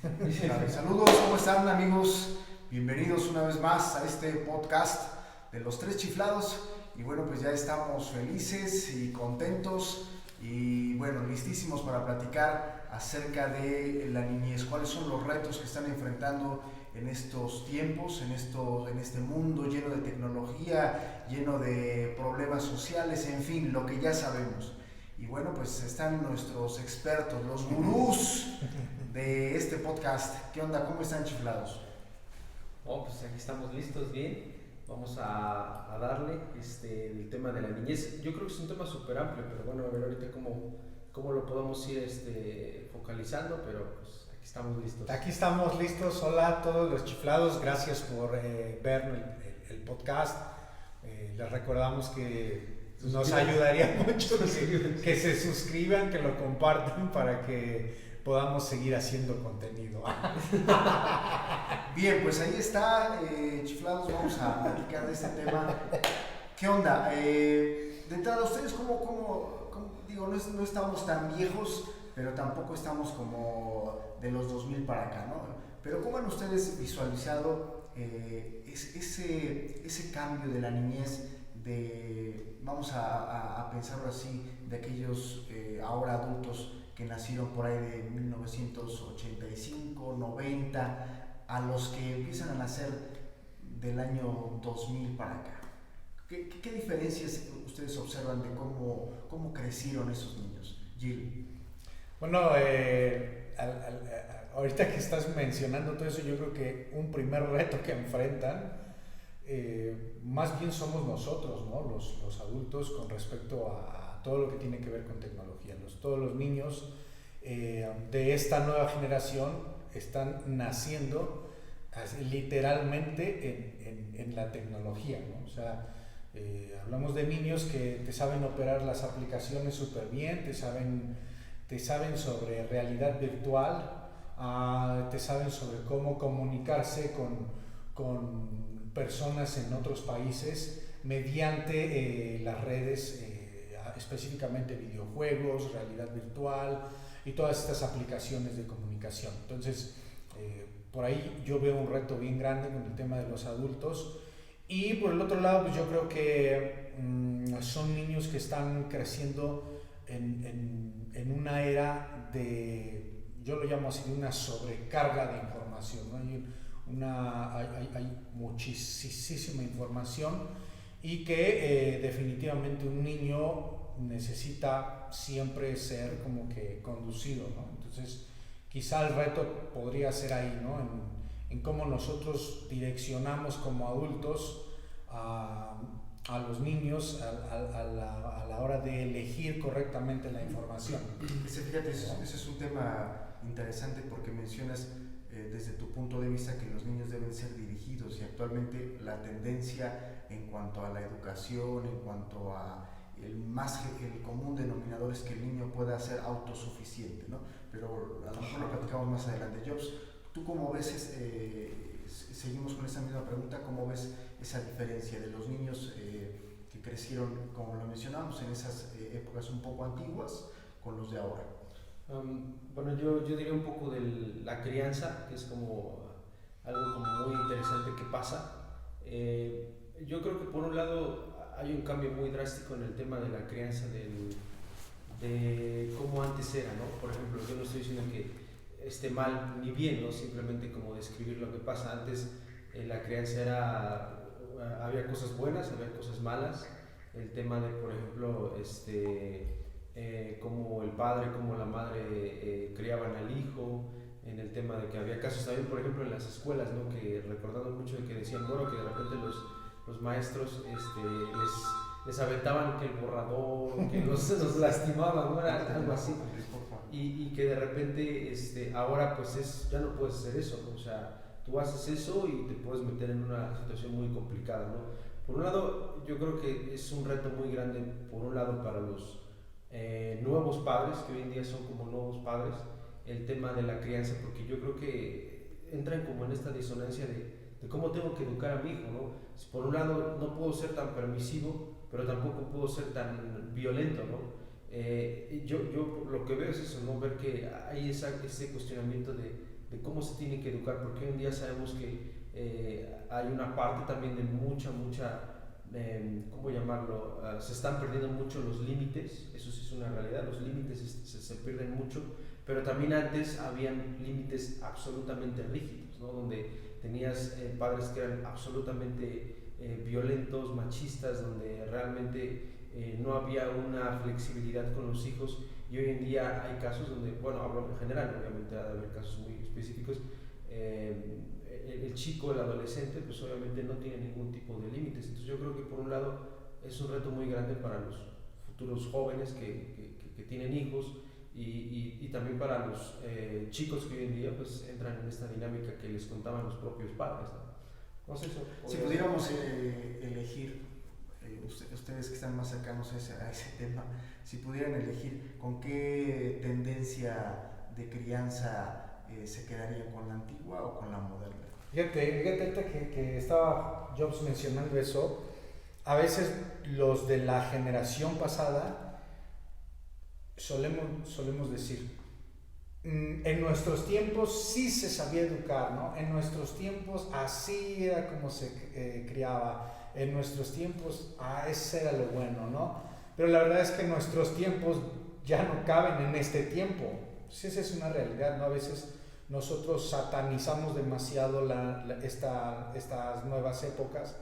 Vale, saludos, ¿cómo están amigos? Bienvenidos una vez más a este podcast de los tres chiflados. Y bueno, pues ya estamos felices y contentos y bueno, listísimos para platicar acerca de la niñez. ¿Cuáles son los retos que están enfrentando en estos tiempos, en este mundo lleno de tecnología, lleno de problemas sociales, en fin, lo que ya sabemos? Y bueno, pues están nuestros expertos, los gurús de este podcast. ¿Qué onda? ¿Cómo están, chiflados? Oh, pues aquí estamos listos, bien. Vamos a darle el tema de la niñez. Yo creo que es un tema súper amplio, pero bueno, a ver ahorita cómo lo podemos ir focalizando, pero pues aquí estamos listos. Aquí estamos listos. Hola a todos los chiflados. Gracias por ver el podcast. Les recordamos que nos ayudaría mucho que se suscriban, que lo compartan para que podamos seguir haciendo contenido. Bien, pues ahí está, chiflados, vamos a platicar de este tema. ¿Qué onda? De entrada, ustedes, ¿cómo digo, no estamos tan viejos, pero tampoco estamos como de los 2000 para acá, ¿no? Pero ¿cómo han ustedes visualizado ese cambio de la niñez, vamos a pensarlo así, de aquellos ahora adultos que nacieron por ahí de 1985, 90, a los que empiezan a nacer del año 2000 para acá? ¿Qué diferencias ustedes observan de cómo crecieron esos niños? Gil. Bueno, ahorita que estás mencionando todo eso, yo creo que un primer reto que enfrentan, más bien somos nosotros, ¿no? Los adultos, con respecto a todo lo que tiene que ver con tecnología. Todos los niños de esta nueva generación están naciendo literalmente en la tecnología, ¿no? O sea, hablamos de niños que te saben operar las aplicaciones súper bien, te saben sobre realidad virtual, te saben sobre cómo comunicarse con personas en otros países mediante las redes, específicamente videojuegos, realidad virtual y todas estas aplicaciones de comunicación. Entonces, por ahí yo veo un reto bien grande con el tema de los adultos. Y por el otro lado, pues yo creo que son niños que están creciendo en una era yo lo llamo así, de una sobrecarga de información, ¿no? Hay muchísima información y que definitivamente un niño necesita siempre ser como que conducido, ¿no? Entonces, quizá el reto podría ser ahí, ¿no? En cómo nosotros direccionamos como adultos a los niños a la hora de elegir correctamente la información. Fíjate, ese es un tema interesante porque mencionas desde tu punto de vista que los niños deben ser dirigidos, y actualmente la tendencia en cuanto a la educación, en cuanto a el común denominador, es que el niño pueda ser autosuficiente, ¿no? Pero a lo mejor lo platicamos más adelante. Jobs, ¿tú cómo ves, seguimos con esa misma pregunta, cómo ves esa diferencia de los niños que crecieron, como lo mencionamos, en esas épocas un poco antiguas con los de ahora? Bueno, yo diría un poco de la crianza, que es como algo como muy interesante que pasa. Yo creo que por un lado hay un cambio muy drástico en el tema de la crianza, de cómo antes era, ¿no? Por ejemplo, yo no estoy diciendo que esté mal ni bien, ¿no? Simplemente como describir lo que pasa. Antes la crianza había cosas buenas, había cosas malas. El tema de, por ejemplo, cómo el padre, cómo la madre criaban al hijo, en el tema de que había casos también, por ejemplo, en las escuelas, ¿no? Que recordando mucho de que decían, bueno, que de repente los maestros les aventaban que el borrador, que nos lastimaban, ¿no? Era algo así. Y que de repente ahora pues ya no puedes hacer eso, ¿no? O sea, tú haces eso y te puedes meter en una situación muy complicada, ¿no? Por un lado, yo creo que es un reto muy grande, por un lado, para los nuevos padres, que hoy en día son como nuevos padres, el tema de la crianza, porque yo creo que entran como en esta disonancia de cómo tengo que educar a mi hijo, ¿no? Por un lado, no puedo ser tan permisivo, pero tampoco puedo ser tan violento, ¿no? Yo lo que veo es eso, ¿no? Ver que hay ese cuestionamiento de cómo se tiene que educar, porque hoy en día sabemos que hay una parte también de mucha, ¿cómo llamarlo? Se están perdiendo mucho los límites, eso sí es una realidad, los límites se pierden mucho, pero también antes habían límites absolutamente rígidos, ¿no? Donde tenías padres que eran absolutamente violentos, machistas, donde realmente no había una flexibilidad con los hijos, y hoy en día hay casos donde, bueno, hablo en general, obviamente ha de haber casos muy específicos, el chico, el adolescente, pues obviamente no tiene ningún tipo de límites. Entonces yo creo que por un lado es un reto muy grande para los futuros jóvenes que tienen hijos, y también para los chicos que hoy en día pues entran en esta dinámica que les contaban los propios padres, ¿no? No sé, eso si pudiéramos elegir, ustedes que están más cercanos a ese tema, si pudieran elegir con qué tendencia de crianza se quedarían, con la antigua o con la moderna. Fíjate que estaba Jobs mencionando eso. A veces los de la generación pasada solemos decir, en nuestros tiempos sí se sabía educar, ¿no? En nuestros tiempos así era como se criaba, en nuestros tiempos ese era lo bueno, ¿no? Pero la verdad es que nuestros tiempos ya no caben en este tiempo. Pues esa es una realidad, ¿no? A veces nosotros satanizamos demasiado estas nuevas épocas,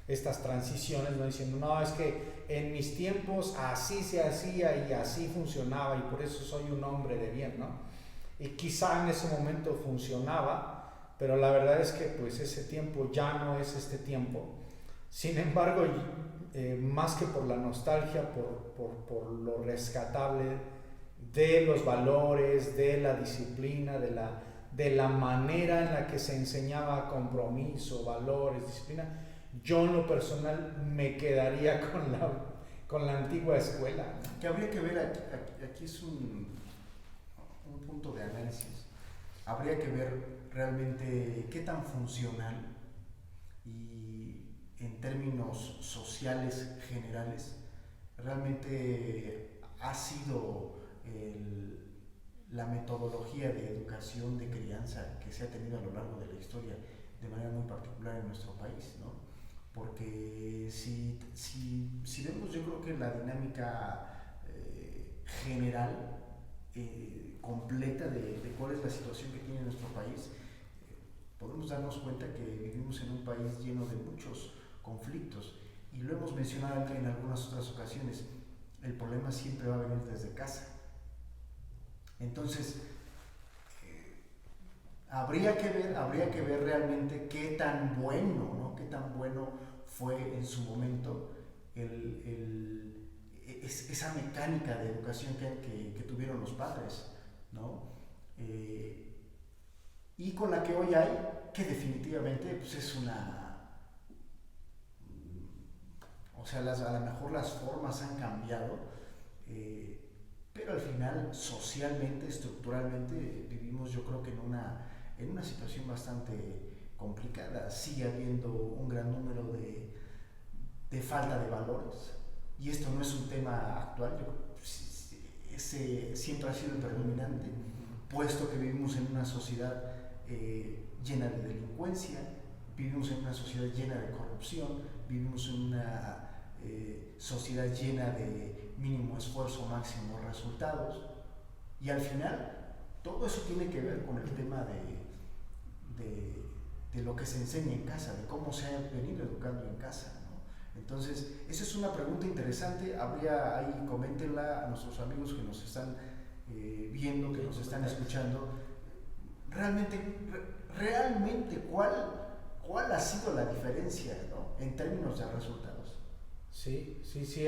estas transiciones, ¿no? Diciendo, no, es que en mis tiempos así se hacía y así funcionaba y por eso soy un hombre de bien, ¿no? Y quizá en ese momento funcionaba, pero la verdad es que pues ese tiempo ya no es este tiempo. Sin embargo, más que por la nostalgia, por lo rescatable de los valores, de la disciplina, de la manera en la que se enseñaba compromiso, valores, disciplina, yo en lo personal me quedaría con la antigua escuela. Que habría que ver, aquí es un punto de análisis, habría que ver realmente qué tan funcional y en términos sociales generales realmente ha sido la metodología de educación, de crianza que se ha tenido a lo largo de la historia, de manera muy particular en nuestro país, ¿no? Porque si vemos, yo creo que la dinámica general, completa de cuál es la situación que tiene nuestro país, podemos darnos cuenta que vivimos en un país lleno de muchos conflictos, y lo hemos mencionado en algunas otras ocasiones, el problema siempre va a venir desde casa. Entonces, habría que ver realmente qué tan bueno, ¿no? Qué tan bueno fue en su momento esa mecánica de educación que tuvieron los padres, ¿no? Y con la que hoy hay, que definitivamente pues es o sea, a lo mejor las formas han cambiado, pero al final socialmente, estructuralmente vivimos, yo creo que en una situación bastante complicada. Sigue habiendo un gran número de falta de valores, y esto no es un tema actual, ese siempre ha sido el predominante, puesto que vivimos en una sociedad llena de delincuencia, vivimos en una sociedad llena de corrupción, vivimos en una sociedad llena de mínimo esfuerzo, máximo resultados, y al final todo eso tiene que ver con el tema de lo que se enseña en casa, de cómo se ha venido educando en casa, ¿no? Entonces, esa es una pregunta interesante. Ahí coméntenla a nuestros amigos que nos están viendo, que nos están escuchando. Realmente ¿cuál ha sido la diferencia, ¿no? En términos de resultados? Sí,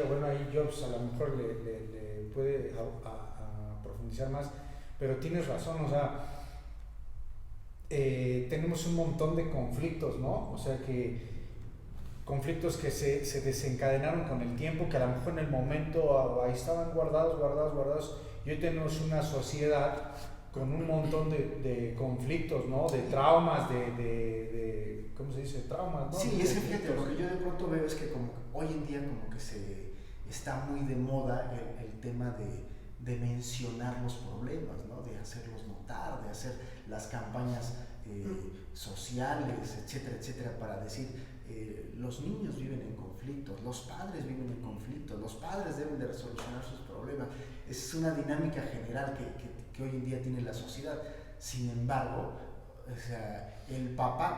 bueno, ahí Jobs a lo mejor le puede a profundizar más, pero tienes razón, o sea, tenemos un montón de conflictos, ¿no? O sea, conflictos que se desencadenaron con el tiempo, que a lo mejor en el momento ahí estaban guardados, y hoy tenemos una sociedad con un montón de conflictos, ¿no? De traumas, ¿cómo se dice? Traumas, ¿no? Sí, fíjate, lo que yo de pronto veo es que como hoy en día como que está muy de moda el tema de mencionar los problemas, ¿no? De hacerlos notar, de hacer las campañas sociales, etcétera, etcétera, para decir, los niños viven en conflictos, los padres viven en conflictos, los padres deben de solucionar sus problemas. Es una dinámica general que hoy en día tiene la sociedad. Sin embargo, o sea, el papá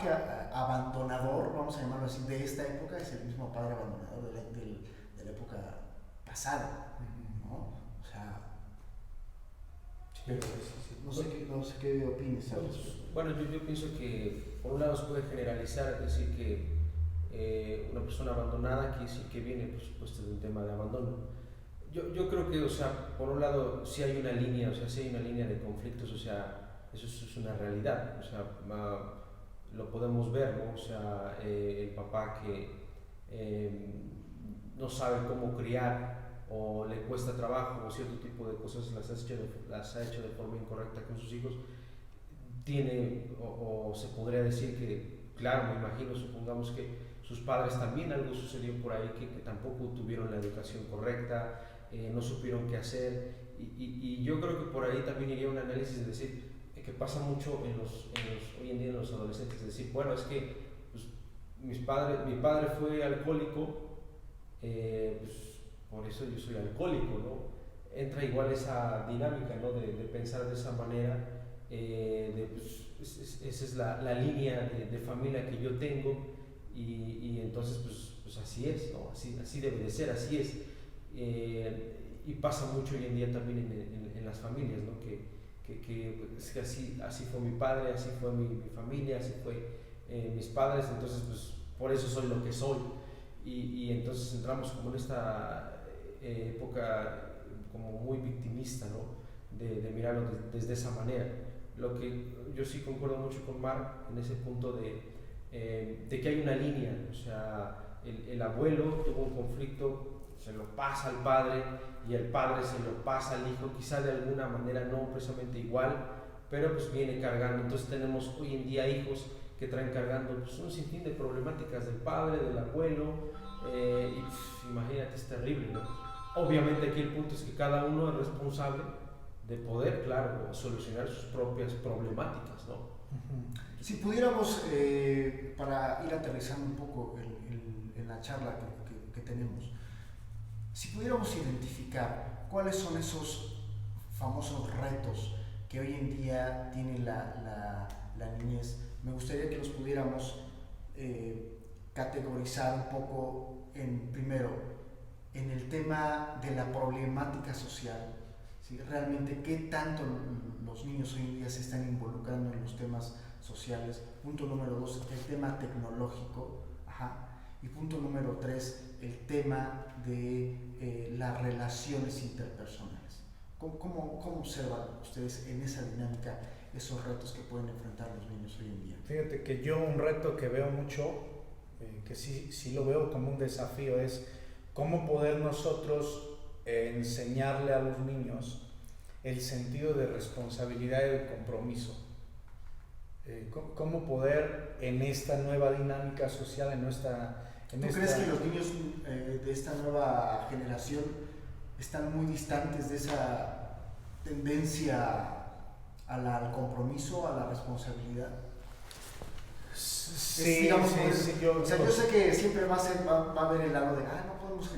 abandonador, vamos a llamarlo así, de esta época es el mismo padre abandonador de la época pasada, ¿no? O sea, no sé qué opinas. Bueno, yo pienso que por un lado se puede generalizar, es decir, que una persona abandonada quiere decir que viene, por supuesto, de un tema de abandono. Yo creo que, o sea, por un lado sí hay una línea, o sea, sí hay una línea de conflictos, o sea, eso es una realidad, o sea, lo podemos ver, ¿no? O sea, el papá que no sabe cómo criar o le cuesta trabajo o cierto tipo de cosas las ha hecho de forma incorrecta con sus hijos, tiene, o se podría decir que, claro, me imagino, supongamos que sus padres también algo sucedió por ahí que tampoco tuvieron la educación correcta, no supieron qué hacer, y yo creo que por ahí también iría un análisis de decir que pasa mucho hoy en día en los adolescentes, es decir, bueno, es que pues, mi padre fue alcohólico, pues por eso yo soy alcohólico, ¿no? Entra igual esa dinámica, ¿no? de pensar de esa manera, pues, esa es la línea de familia que yo tengo, y entonces pues así es, ¿no? Así debe de ser, así es. Y pasa mucho hoy en día también en las familias, ¿no? Es que así fue mi padre, así fue mi familia, así fue mis padres, entonces pues por eso soy lo que soy. Y entonces entramos como en esta época como muy victimista, ¿no? De mirarlo desde esa manera. Lo que yo sí concuerdo mucho con Mark en ese punto de que hay una línea, o sea, el abuelo tuvo un conflicto, se lo pasa al padre y el padre se lo pasa al hijo, quizá de alguna manera no precisamente igual, pero pues viene cargando. Entonces tenemos hoy en día hijos que traen cargando pues, un sinfín de problemáticas del padre, del abuelo, y pues, imagínate, es terrible, ¿no? Obviamente aquí el punto es que cada uno es responsable de poder, claro, solucionar sus propias problemáticas, ¿no? Si pudiéramos, para ir aterrizando un poco en la charla que tenemos, si pudiéramos identificar cuáles son esos famosos retos que hoy en día tiene la niñez, me gustaría que los pudiéramos categorizar un poco primero en el tema de la problemática social, ¿sí? Realmente qué tanto los niños hoy en día se están involucrando en los temas sociales. Punto número 2, el tema tecnológico. Y punto número 3, el tema de las relaciones interpersonales. ¿Cómo observan ustedes en esa dinámica esos retos que pueden enfrentar los niños hoy en día? Fíjate que yo un reto que veo mucho, que sí lo veo como un desafío, es cómo poder nosotros enseñarle a los niños el sentido de responsabilidad y de compromiso. Cómo poder en esta nueva dinámica social, ¿Tú crees que los niños de esta nueva generación están muy distantes de esa tendencia al compromiso, a la responsabilidad? Sí, yo sé que siempre va a haber el lado de, no podemos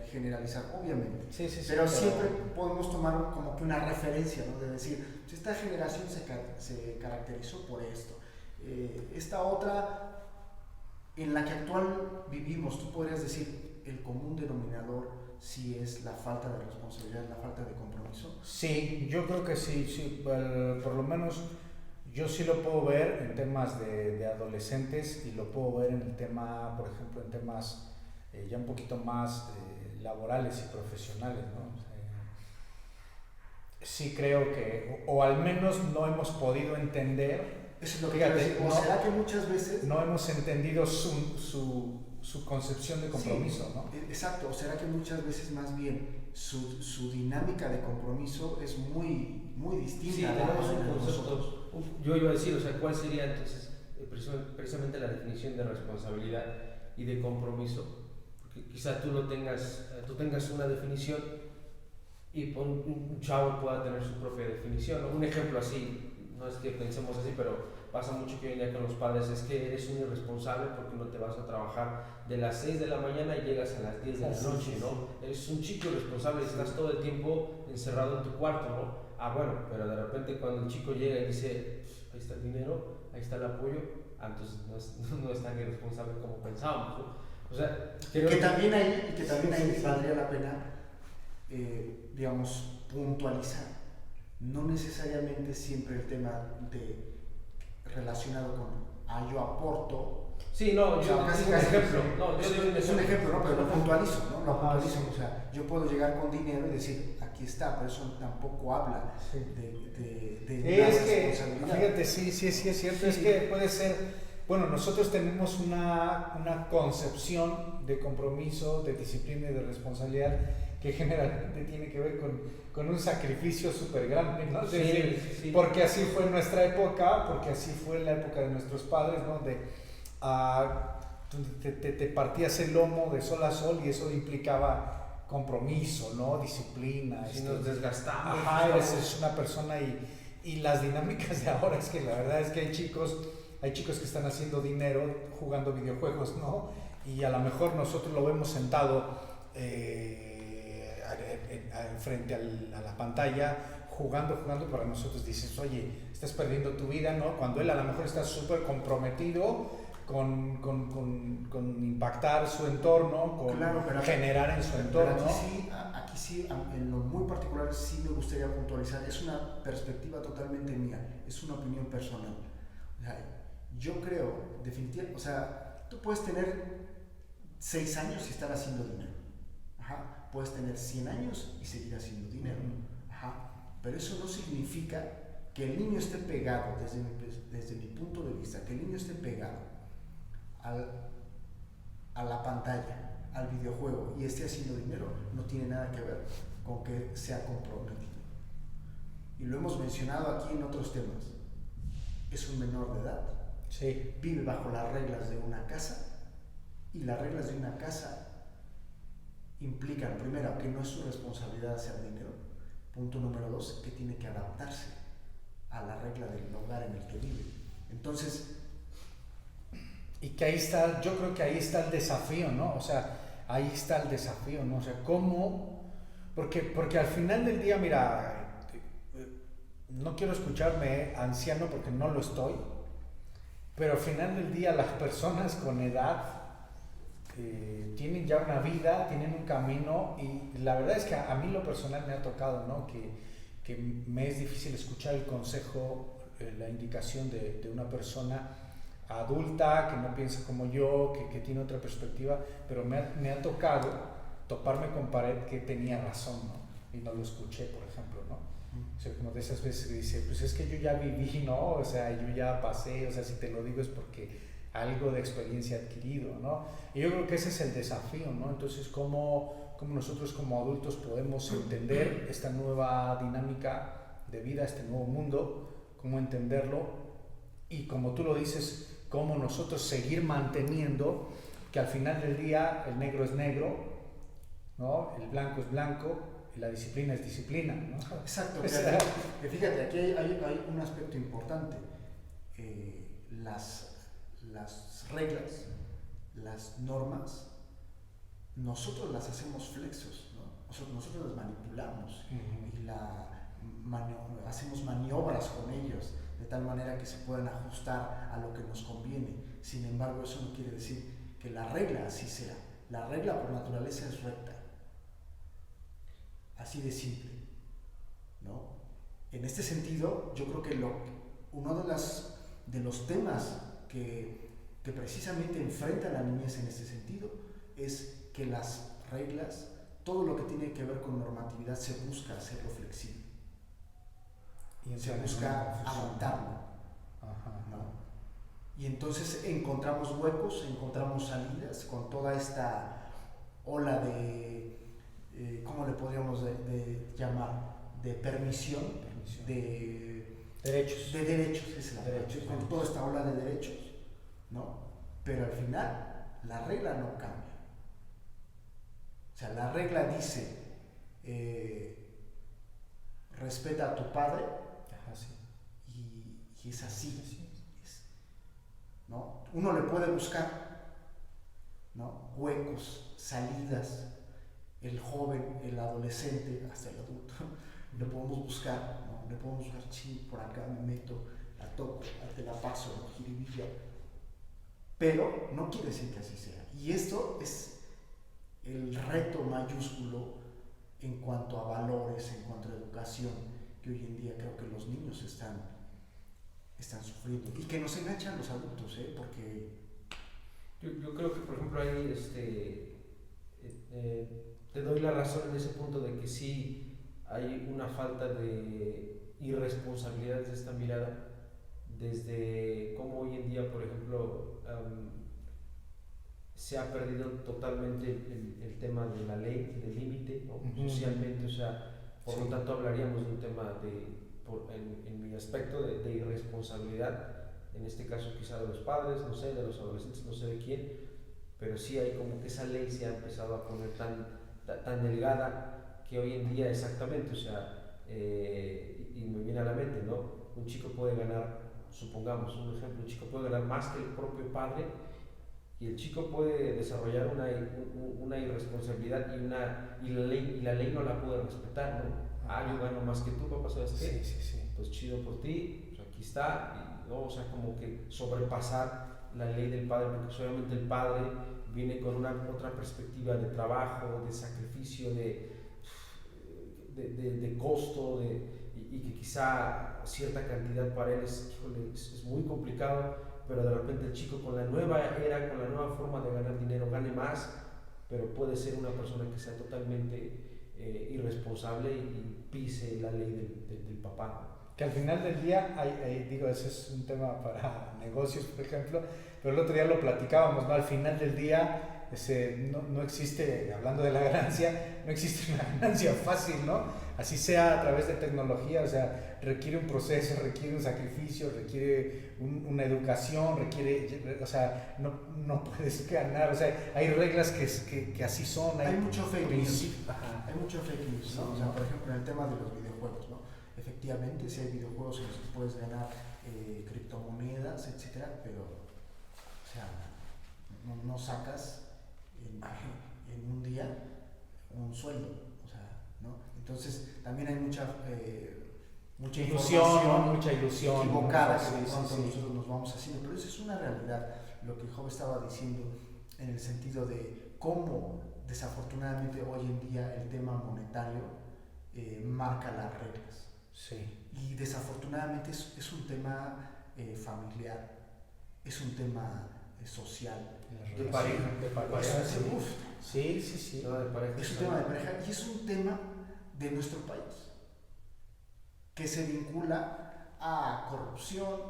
generalizar, obviamente, pero siempre podemos tomar como que una referencia, ¿no? De decir, pues esta generación se caracterizó por esto, esta otra en la que actual vivimos, tú podrías decir el común denominador sí es la falta de responsabilidad, la falta de compromiso. Sí, yo creo que sí, por lo menos yo sí lo puedo ver en temas de adolescentes y lo puedo ver en el tema, por ejemplo, en temas ya un poquito más laborales y profesionales, ¿no? Sí creo que, o al menos no hemos podido entender. Eso es lo que quiero decir. ¿O será que muchas veces no hemos entendido su concepción de compromiso? Sí, ¿no? Exacto. ¿O será que muchas veces más bien su dinámica de compromiso es muy, muy distinta? Sí, tenemos un concepto. Yo iba a decir, o sea, ¿cuál sería entonces precisamente la definición de responsabilidad y de compromiso? Porque quizá tú tengas una definición y un chavo pueda tener su propia definición, ¿no? Un ejemplo así, no es que pensemos así, pero pasa mucho que hoy en día con los padres, es que eres un irresponsable porque no te vas a trabajar de las 6 de la mañana y llegas a las 10 de la noche, ¿no? Eres un chico irresponsable y estás todo el tiempo encerrado en tu cuarto, ¿no? Ah, bueno, pero de repente cuando el chico llega y dice, ahí está el dinero, ahí está el apoyo, entonces no es tan irresponsable como pensábamos, ¿no? O sea, creo que también ahí valdría la pena, digamos, puntualizar. No necesariamente siempre el tema relacionado con yo aporto. Sí, no, yo casi, digo un ejemplo. No, es un ejemplo, ¿no? Pero lo puntualizo, ¿no? Lo puntualizo. O sea, yo puedo llegar con dinero y decir, aquí está, pero eso tampoco habla de es responsabilidad. Fíjate, sí es cierto, sí. Es que puede ser, bueno, nosotros tenemos una concepción de compromiso, de disciplina y de responsabilidad que generalmente tiene que ver con un sacrificio súper grande, ¿no? Sí. Porque así fue en nuestra época, porque así fue en la época de nuestros padres, ¿no? Te partías el lomo de sol a sol y eso implicaba compromiso, ¿no? Disciplina. Si nos desgastamos. Eres una persona y las dinámicas de ahora es que la verdad es que hay chicos que están haciendo dinero jugando videojuegos, ¿no? Y a lo mejor nosotros lo vemos sentado frente a la pantalla jugando, para nosotros dices, oye, estás perdiendo tu vida, ¿no? Cuando él a lo mejor está súper comprometido con impactar su entorno, con generar en su entorno. Pero aquí sí, en lo muy particular sí me gustaría puntualizar, es una perspectiva totalmente mía, es una opinión personal. O sea, yo creo, definitivamente, o sea, tú puedes tener 6 años y estar haciendo dinero. Puedes tener 100 años y seguir haciendo dinero. Pero eso no significa que el niño esté pegado, desde mi punto de vista, que el niño esté pegado a la pantalla, al videojuego y esté haciendo dinero, no tiene nada que ver con que sea comprometido. Y lo hemos mencionado aquí en otros temas. Es un menor de edad, vive bajo las reglas de una casa, y las reglas de una casa implican, primero, que no es su responsabilidad hacer dinero. Punto número 2, que tiene que adaptarse a la regla del hogar en el que vive. Entonces, y que ahí está, yo creo que ahí está el desafío, ¿no? O sea, ahí está el desafío, ¿no? O sea, ¿cómo? Porque al final del día, mira, no quiero escucharme anciano porque no lo estoy, pero al final del día las personas con edad tienen ya una vida, tienen un camino, y la verdad es que a mí lo personal me ha tocado, ¿no? Que me es difícil escuchar el consejo, la indicación de una persona adulta que no piensa como yo, que tiene otra perspectiva, pero me ha tocado toparme con pared que tenía razón, ¿no? Y no lo escuché, por ejemplo, ¿no? O sea, como de esas veces que dice, pues es que yo ya viví, ¿no? O sea, yo ya pasé, o sea, si te lo digo es porque algo de experiencia adquirido, ¿no? Y yo creo que ese es el desafío, ¿no? Entonces, ¿cómo nosotros como adultos podemos entender esta nueva dinámica de vida, este nuevo mundo, cómo entenderlo, y como tú lo dices, cómo nosotros seguir manteniendo que al final del día el negro es negro, ¿no? El blanco es blanco y la disciplina es disciplina, ¿no? Exacto. Fíjate, aquí hay un aspecto importante. Las reglas, las normas, nosotros las hacemos flexos, ¿no? Nosotros las manipulamos y hacemos maniobras con ellos de tal manera que se puedan ajustar a lo que nos conviene. Sin embargo, eso no quiere decir que la regla así sea. La regla por naturaleza es recta, así de simple, ¿no? En este sentido, yo creo que uno de los temas que precisamente enfrenta la niñez en este sentido es que las reglas, todo lo que tiene que ver con normatividad, se busca hacerlo flexible. Y se busca adaptarlo, ¿no? Y entonces encontramos huecos, encontramos salidas con toda esta ola de, ¿cómo le podríamos llamar? De permisión. De derechos, con toda esta ola de derechos, ¿no? Pero al final la regla no cambia. O sea, la regla dice respeta a tu padre, Sí. y es así, ¿no? Uno le puede buscar, ¿no?, huecos, salidas, el joven, el adolescente, hasta el adulto, le podemos buscar, ¿no? Le podemos buscar, por acá me meto, la toco, te la paso, ¿no?, jiribilla, pero no quiere decir que así sea. Y esto es el reto mayúsculo en cuanto a valores, en cuanto a educación, que hoy en día creo que los niños están sufriendo y que nos enganchan los adultos, porque yo creo que, por ejemplo, ahí te doy la razón en ese punto de que sí hay una falta de irresponsabilidad de esta mirada, desde cómo hoy en día, por ejemplo, se ha perdido totalmente el tema de la ley, del límite, ¿no? Socialmente, o sea, por lo tanto hablaríamos de un tema en mi aspecto de irresponsabilidad, en este caso quizá de los padres, no sé, de los adolescentes, no sé de quién, pero sí hay como que esa ley se ha empezado a poner tan delgada que hoy en día exactamente, o sea, y me viene a la mente, ¿no? Un chico puede ganar, supongamos un ejemplo, un chico puede ganar más que el propio padre, y el chico puede desarrollar una irresponsabilidad y la ley no la puede respetar, ¿no? Yo gano más que tú, papá, ¿sabes qué? Sí. Pues chido por ti, pues aquí está, y, ¿no? O sea, como que sobrepasar la ley del padre, porque obviamente el padre viene con otra perspectiva de trabajo, de sacrificio, de costo, y que quizá cierta cantidad para él es muy complicado, pero de repente el chico con la nueva era, con la nueva forma de ganar dinero, gane más, pero puede ser una persona que sea totalmente irresponsable y pise la ley del papá. Que al final del día, digo, ese es un tema para negocios, por ejemplo, pero el otro día lo platicábamos, ¿no? Al final del día no existe, hablando de la ganancia, no existe una ganancia fácil, ¿no? Así sea a través de tecnología, o sea, requiere un proceso, requiere un sacrificio, requiere una educación, o sea, no puedes ganar, o sea, hay reglas que así son. Hay mucho fake news, hay mucho fake news, ¿no? O sea, por ejemplo, en el tema de los videojuegos, ¿no? Efectivamente, sí hay videojuegos en los que puedes ganar criptomonedas, etcétera, pero, o sea, no sacas en un día un sueldo, o sea, ¿no? Entonces también hay mucha ilusión, mucha ilusión equivocada, que de pronto nosotros nos vamos haciendo, pero eso es una realidad, lo que Job estaba diciendo, en el sentido de cómo desafortunadamente hoy en día el tema monetario marca las reglas. Sí. Y desafortunadamente es un tema familiar, es un tema social. De pareja. Sí. Es un tema de pareja y es un tema de nuestro país que se vincula a corrupción,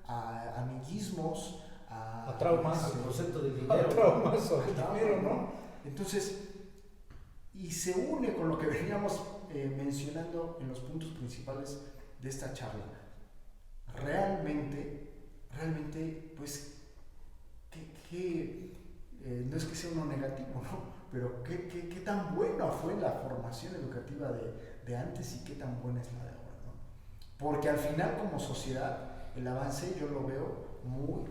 a amiguismos, a traumas, al concepto del dinero. A traumas o dinero, ¿no? Entonces, y se une con lo que veníamos mencionando en los puntos principales de esta charla. Realmente, pues, no es que sea uno negativo, ¿no? Pero qué tan buena fue la formación educativa de antes y qué tan buena es la de ahora, ¿no? Porque al final, como sociedad, el avance yo lo veo muy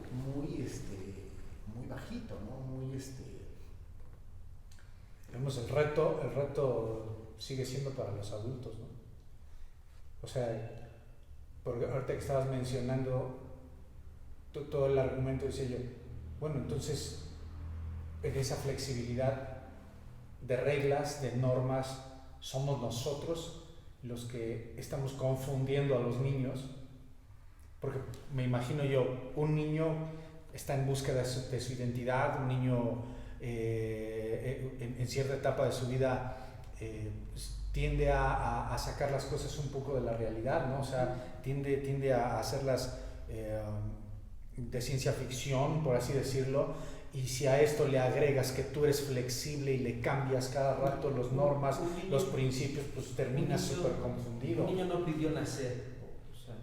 bajito, ¿no? Digamos, el reto sigue siendo para los adultos, ¿no? O sea, porque ahorita que estabas mencionando todo el argumento, decía yo, bueno, entonces en esa flexibilidad de reglas, de normas, somos nosotros los que estamos confundiendo a los niños, porque me imagino yo, un niño está en búsqueda de su identidad, un niño en cierta etapa de su vida tiende a sacar las cosas un poco de la realidad, ¿no? O sea, tiende a hacerlas de ciencia ficción, por así decirlo, y si a esto le agregas que tú eres flexible y le cambias cada rato las normas, los principios, pues terminas súper confundido. Un niño no pidió nacer, o sea,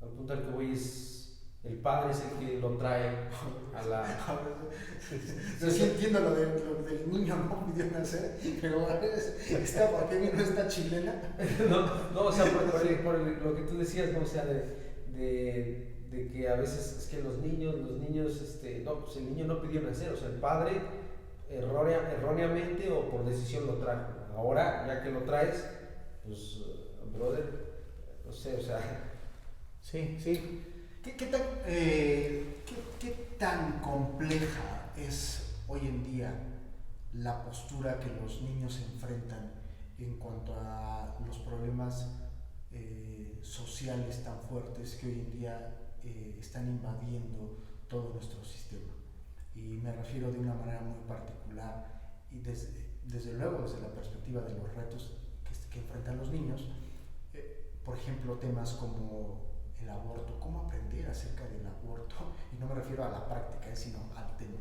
al punto al que voy es, el padre es el que lo trae a la... Yo sí entiendo lo del niño no pidió nacer, pero ¿por qué vino esta chilena? No, o sea, por lo que tú decías, ¿no? O sea, de que a veces es que los niños, no, pues el niño no pidió nacer, o sea, el padre erróneamente o por decisión lo trajo. Ahora, ya que lo traes, pues, brother, no sé, o sea... Sí. ¿Qué tan compleja es hoy en día la postura que los niños enfrentan en cuanto a los problemas sociales tan fuertes que hoy en día están invadiendo todo nuestro sistema? Y me refiero de una manera muy particular y desde luego desde la perspectiva de los retos que enfrentan los niños, por ejemplo, temas como el aborto, cómo aprender acerca del aborto, y no me refiero a la práctica, sino al tema.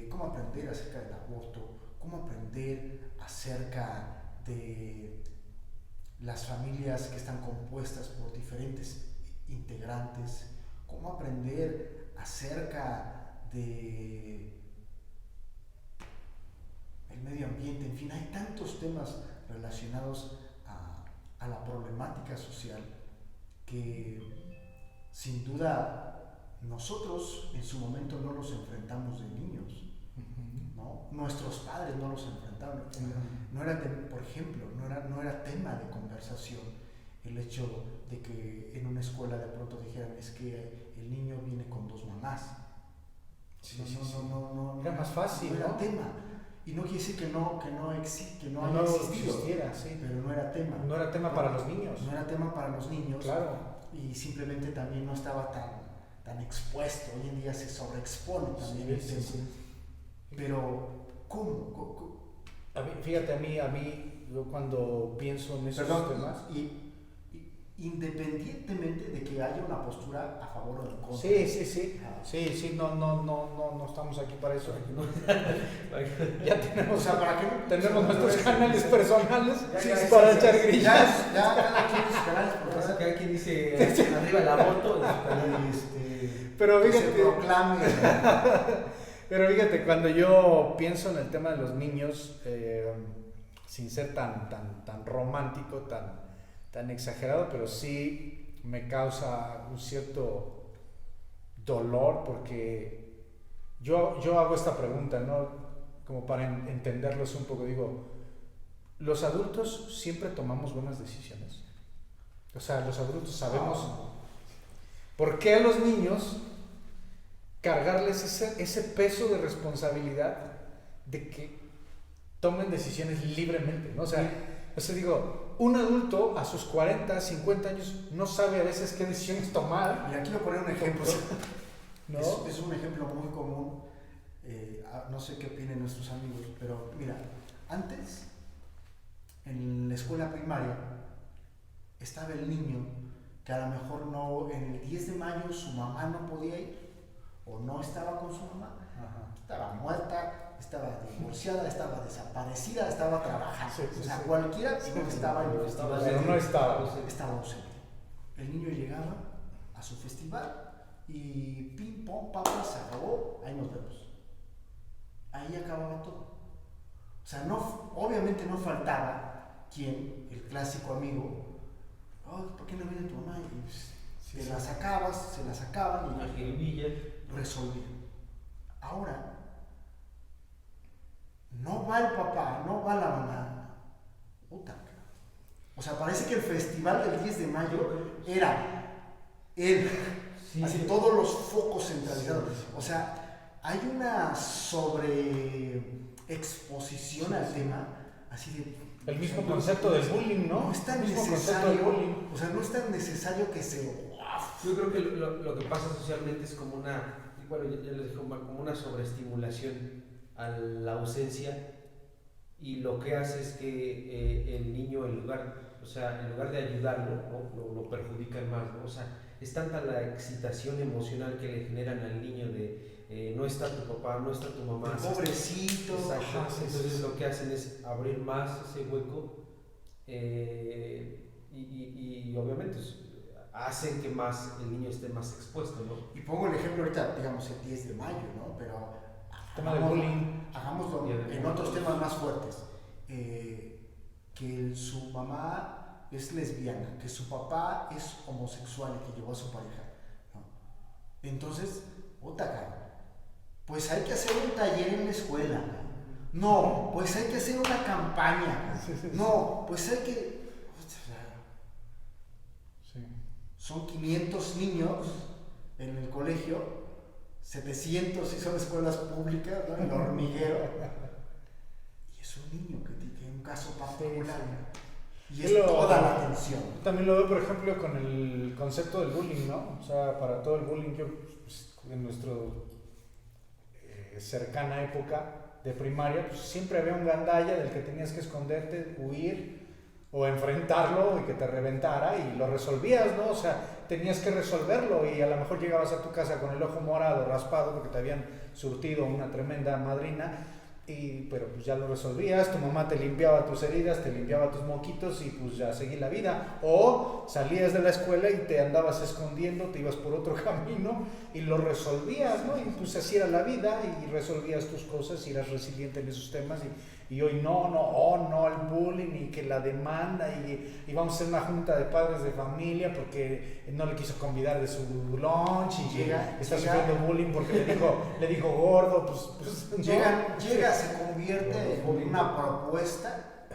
Cómo aprender acerca del aborto, cómo aprender acerca de las familias que están compuestas por diferentes integrantes, cómo aprender acerca de el medio ambiente, en fin, hay tantos temas relacionados a la problemática social que sin duda nosotros en su momento no los enfrentamos de niños, ¿no? Nuestros padres no los enfrentaron, no era por ejemplo, no era tema de conversación el hecho de que en una escuela de pronto dijeran es que el niño viene con dos mamás. No, era más fácil, no era ¿no? tema. Y no quiere decir que no haya existido, sí. pero no era tema. No era tema para los niños. No era tema para los niños. Claro. Y simplemente también no estaba tan expuesto. Hoy en día se sobreexpone también el tema. Sí. Pero, ¿cómo? Fíjate, a mí, yo cuando pienso en esos temas... Independientemente de que haya una postura a favor o en contra. Sí, no estamos aquí para eso. Ya tenemos, o sea, ¿para qué no? Tenemos nuestros canales personales para echar grillas. Ya cada quien sus canales, porque cada quien dice arriba el aborto. Pero que se fíjate, proclame. Pero fíjate, cuando yo pienso en el tema de los niños, sin ser tan romántico, tan exagerado, pero sí me causa un cierto dolor porque yo hago esta pregunta, ¿no? Como para entenderlos un poco, digo, ¿los adultos siempre tomamos buenas decisiones? O sea, los adultos sabemos por qué a los niños cargarles ese peso de responsabilidad de que tomen decisiones libremente, ¿no? O sea, digo, un adulto a sus 40, 50 años no sabe a veces qué decisiones tomar. Y aquí voy a poner un ejemplo. ¿No? Es un ejemplo muy común. No sé qué opinen nuestros amigos, pero mira, antes en la escuela primaria estaba el niño que a lo mejor no, en el 10 de mayo su mamá no podía ir o no estaba con su mamá. Estaba muerta, estaba divorciada, estaba desaparecida, estaba trabajando. O sea, cualquiera no estaba en el festival. Pero no estaba ausente. El niño llegaba a su festival y pim, pom, papá, se acabó, ahí nos vemos. Ahí acababa todo. O sea, obviamente no faltaba el clásico amigo, ¿por qué no viene tu mamá? Y pues, se la sacaban y resolvían. Ahora, no va el papá, no va la mamá. Puta. O sea, parece que el festival del 10 de mayo era él, así todos los focos centralizados. O sea, hay una sobreexposición al tema, así de... El mismo concepto del bullying, ¿no? No es tan necesario, o sea, no es tan necesario que se... Yo creo que lo que pasa socialmente es como una, bueno, ya les dije, como una sobreestimulación a la ausencia, y lo que hace es que el niño en lugar de ayudarlo, ¿no? lo perjudican más, ¿no? O sea, es tanta la excitación emocional que le generan al niño de no está tu papá, no está tu mamá, pobrecito. Exacto. Entonces lo que hacen es abrir más ese hueco y obviamente hacen que más el niño esté más expuesto, ¿no? Y pongo el ejemplo ahorita, digamos, el 10 de mayo, ¿no? Pero Tema de bullying. hagámoslo en otros temas más fuertes. Que su mamá es lesbiana, que su papá es homosexual y que llevó a su pareja, ¿no? Entonces, pues hay que hacer un taller en la escuela. No, pues hay que hacer una campaña. No, pues hay que... Sí. Son 500 niños en el colegio, 700 si son escuelas públicas, ¿no? El hormiguero. Y es un niño que tiene un caso particular. Y es toda la atención. También lo veo, por ejemplo, con el concepto del bullying, ¿no? O sea, para todo el bullying, pues, en nuestra cercana época de primaria, pues siempre había un gandalla del que tenías que esconderte, huir o enfrentarlo y que te reventara y lo resolvías, ¿no? O sea, tenías que resolverlo y a lo mejor llegabas a tu casa con el ojo morado, raspado, porque te habían surtido una tremenda madrina. Pero pues ya lo resolvías, tu mamá te limpiaba tus heridas, te limpiaba tus moquitos y pues ya seguí la vida. O salías de la escuela y te andabas escondiendo, te ibas por otro camino y lo resolvías, ¿no? Y pues así era la vida y resolvías tus cosas y eras resiliente en esos temas. Y hoy no, el bullying y que la demanda y vamos a hacer una junta de padres de familia porque no le quiso convidar de su lunch y está sufriendo bullying porque le dijo gordo, pues llega, se convierte en una propuesta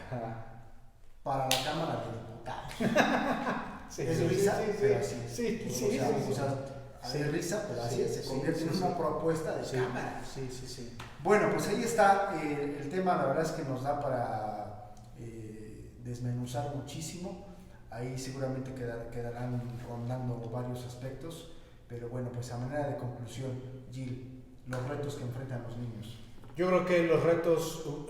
para la Cámara de Diputados. Es risa, pero así. Es risa, pero así se convierte en una propuesta de Cámara. Sí. Bueno, pues ahí está el tema, la verdad es que nos da para desmenuzar muchísimo. Ahí seguramente quedarán rondando varios aspectos, pero bueno, pues a manera de conclusión, Gil, los retos que enfrentan los niños. Yo creo que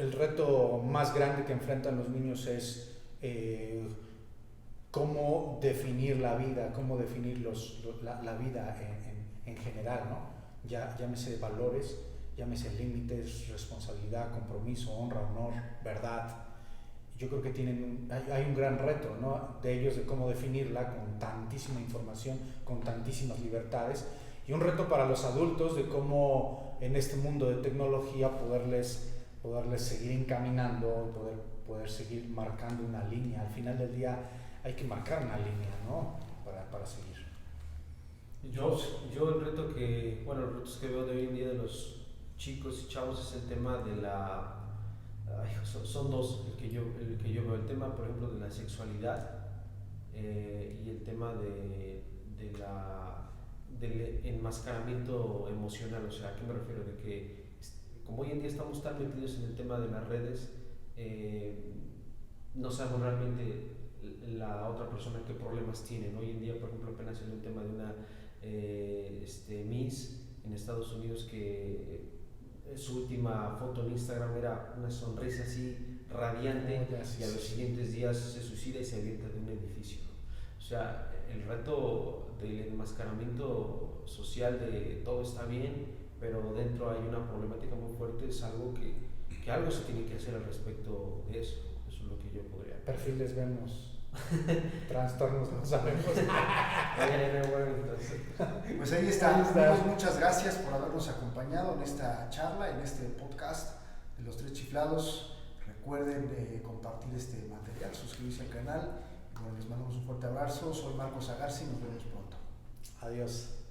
el reto más grande que enfrentan los niños es cómo definir la vida, cómo definir la vida en general, ¿no? Llámese valores, llámese límites, responsabilidad, compromiso, honra, honor, verdad. Yo creo que hay un gran reto, ¿no? De ellos, de cómo definirla con tantísima información, con tantísimas libertades, y un reto para los adultos de cómo en este mundo de tecnología poderles seguir encaminando, poder seguir marcando una línea. Al final del día hay que marcar una línea, ¿no? Para seguir. Yo los retos que veo de hoy en día de los chicos y chavos es el tema de son dos el que yo veo, el tema por ejemplo de la sexualidad y el tema del enmascaramiento emocional. O sea, ¿a qué me refiero? De que como hoy en día estamos tan metidos en el tema de las redes, no sabemos realmente la otra persona qué problemas tiene, ¿no? Hoy en día, por ejemplo, apenas en el tema de una Miss en Estados Unidos que su última foto en Instagram era una sonrisa así radiante y a los siguientes días se suicida y se avienta de un edificio. O sea, el reto del enmascaramiento social de todo está bien, pero dentro hay una problemática muy fuerte, es algo que algo se tiene que hacer al respecto de eso. Eso es lo que yo podría. Perfiles vemos. Trastornos no sabemos. Pues ahí está. Amigos, muchas gracias por habernos acompañado en esta charla, en este podcast de Los Tres Chiflados. Recuerden compartir este material, suscribirse al canal. Bueno, les mandamos un fuerte abrazo. Soy Marcos Agarsi y nos vemos pronto. Adiós.